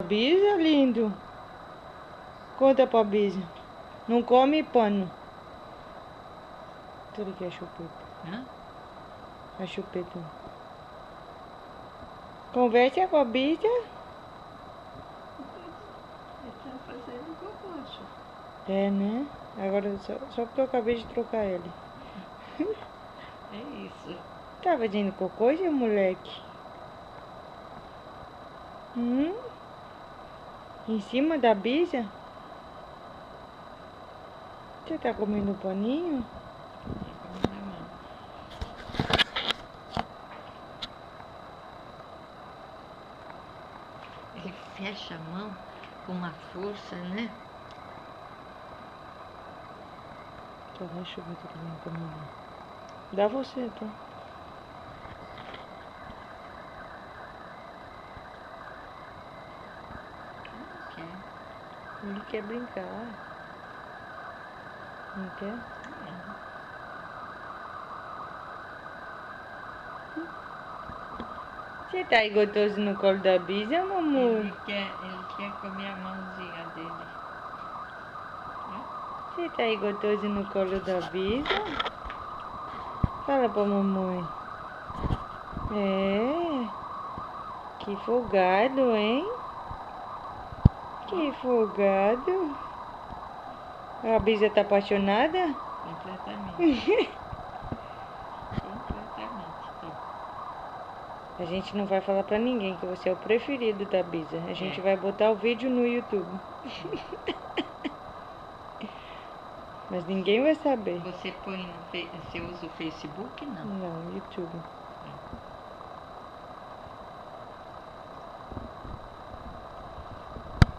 Bisa, lindo. Conta pra Bisa. Não come pano. Tudo que é chupeta. Hã? A chupeta. Conversa com a Bisa. Ele tá fazendo cocô, acho. É, né? Agora só porque eu acabei de trocar ele. É isso. Tá fazendo cocô, seu moleque? Em cima da Bisa? Você tá comendo um paninho? Tá comendo a mão. Ele fecha a mão com uma força, né? Tá, deixa eu ver tudo bem comigo. Dá você, tá? Ele quer brincar. Não quer? Você tá aí gostoso no colo da Bisa, mamãe? Ele quer comer a mãozinha dele. Você tá aí gostoso no colo da Bisa? Fala pra mamãe. É. Que folgado, hein? Que folgado. A Bisa tá apaixonada? Completamente. Tá. A gente não vai falar pra ninguém que você é o preferido da Bisa. A gente vai botar o vídeo no YouTube. Mas ninguém vai saber. Você usa o Facebook, não? Não, YouTube.